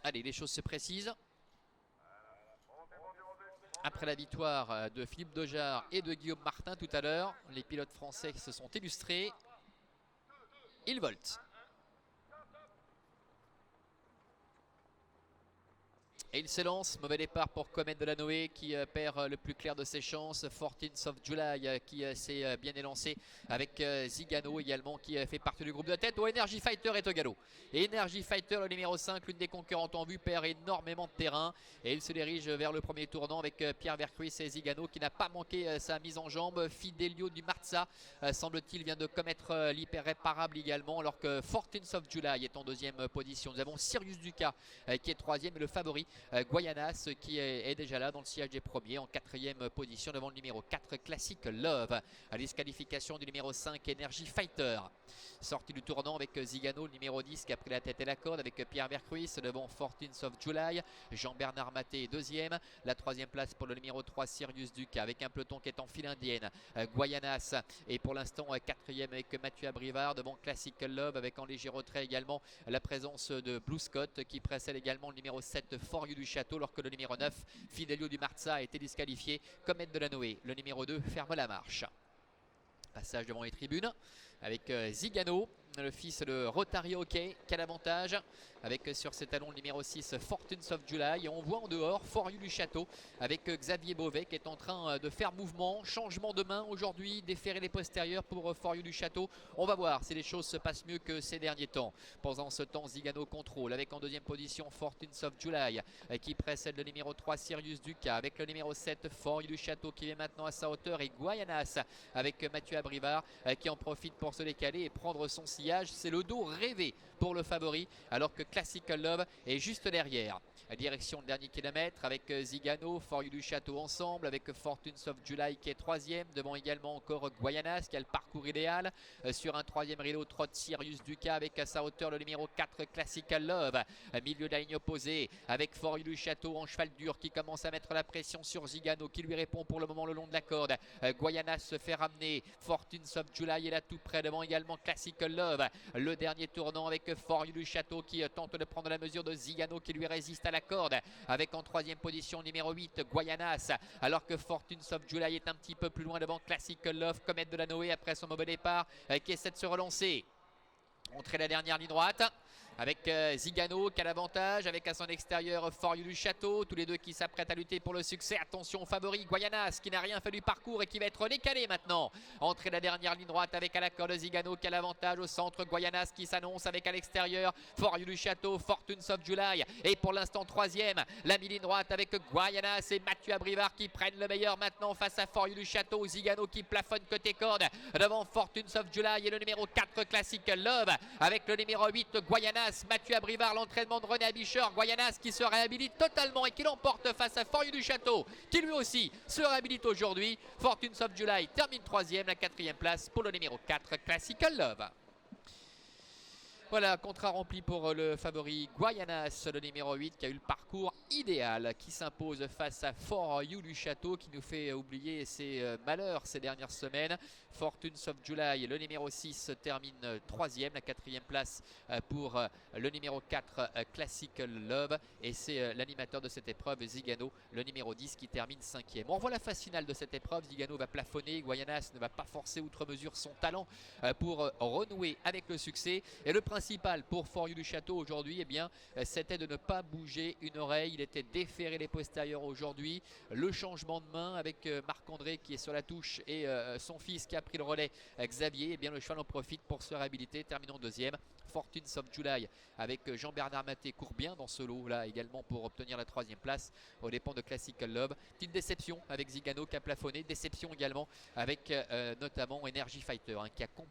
Allez, les choses se précisent. Après la victoire de Philippe Dojard et de Guillaume Martin tout à l'heure, les pilotes français se sont illustrés. Ils voltent. Et il s'élance, mauvais départ pour Comet de la Noé qui perd le plus clair de ses chances. 14th of July qui s'est bien élancé avec Zigano également qui fait partie du groupe de tête. Energy Fighter est au galop. Et Energy Fighter, le numéro 5, l'une des concurrentes en vue, perd énormément de terrain. Et il se dirige vers le premier tournant avec Pierre Vercruis et Zigano qui n'a pas manqué sa mise en jambe. Fidelio du Marza, semble-t-il, vient de commettre l'hyper-réparable également, alors que 14th of July est en deuxième position. Nous avons Sirius Duca qui est troisième et le favori Guayanas qui est déjà là dans le sillage des premiers en quatrième position devant le numéro 4 Classic Love. À disqualification du numéro 5 Energy Fighter. Sortie du tournant avec Zigano, le numéro 10 qui a pris la tête et la corde avec Pierre Vercruis devant 14th of July. Jean-Bernard Maté deuxième. La troisième place pour le numéro 3 Sirius Duca avec un peloton qui est en file indienne. Guayanas est pour l'instant quatrième avec Mathieu Abrivard devant Classic Love avec en léger retrait également la présence de Blue Scott qui précède également le numéro 7 For You du Château, alors que le numéro 9 Fidelio du Marza a été disqualifié. Comet de la Noé, le numéro 2, ferme la marche. Passage devant les tribunes avec Zigano, le fils de Rotary Hockey. Quel avantage avec sur ses talons le numéro 6 14th of July. Et on voit en dehors For You du Château avec Xavier Beauvais qui est en train de faire mouvement. Changement de main aujourd'hui, déférer les postérieurs pour For You du Château. On va voir si les choses se passent mieux que ces derniers temps. Pendant ce temps, Zigano contrôle avec en deuxième position 14th of July qui précède le numéro 3 Sirius Duca avec le numéro 7 For You du Château qui est maintenant à sa hauteur, et Guayanas avec Mathieu Abrivard qui en profite pour se décaler et prendre son sillage. C'est le dos rêvé pour le favori, alors que Classic Love est juste derrière. Direction le dernier kilomètre avec Zigano, For You du Château ensemble avec 14th of July qui est troisième, devant également encore Guayanas qui a le parcours idéal. Sur un troisième rideau trotte Sirius Duca avec à sa hauteur le numéro 4 Classic Love. Milieu de la ligne opposée avec For You du Château en cheval dur qui commence à mettre la pression sur Zigano qui lui répond pour le moment le long de la corde. Guayanas se fait ramener, 14th of July est là tout près, devant également Classic Love. Le dernier tournant avec For You du Château qui tente de prendre la mesure de Zigano qui lui résiste à la corde, avec en troisième position numéro 8 Guayanas, alors que 14th of July est un petit peu plus loin devant Classic Love. Comet de la Noé après son mauvais départ qui essaie de se relancer. Montrer la dernière ligne droite avec Zigano qui a l'avantage, avec à son extérieur For You du Château, tous les deux qui s'apprêtent à lutter pour le succès. Attention au favori Guayanas qui n'a rien fait du parcours et qui va être décalé maintenant. Entrée la dernière ligne droite avec à la corde Zigano qui a l'avantage au centre, Guayanas qui s'annonce avec à l'extérieur For You du Château, 14th of July et pour l'instant troisième. La ligne droite avec Guayanas et Mathieu Abrivard qui prennent le meilleur maintenant face à For You du Château. Zigano qui plafonne côté corde devant 14th of July et le numéro 4 Classic Love avec le numéro 8 Guayanas. Mathieu Abrivard, l'entraînement de René Abicher. Guayanas qui se réhabilite totalement et qui l'emporte face à For You du Château qui lui aussi se réhabilite aujourd'hui. 14th of July termine troisième, la quatrième place pour le numéro 4 Classic Love. Voilà, contrat rempli pour le favori Guayanas, le numéro 8 qui a eu le parcours idéal, qui s'impose face à For You du Château qui nous fait oublier ses malheurs ces dernières semaines. 14th of July, le numéro 6 termine troisième, la quatrième place pour le numéro 4 Classic Love, et c'est l'animateur de cette épreuve Zigano, le numéro 10 qui termine cinquième. On revoit la phase finale de cette épreuve. Zigano va plafonner, Guayanas ne va pas forcer outre mesure son talent pour renouer avec le succès, et le principal pour For You du Château aujourd'hui, eh bien, c'était de ne pas bouger une oreille. Il était déféré les postérieurs aujourd'hui. Le changement de main avec Marc-André qui est sur la touche et son fils qui a pris le relais, Xavier, eh bien, le cheval en profite pour se réhabiliter. Terminons deuxième. 14th of July avec Jean-Bernard Maté court bien dans ce lot là également pour obtenir la troisième place aux dépens de Classic Love. Petite déception avec Zigano qui a plafonné. Déception également avec notamment Energy Fighter qui a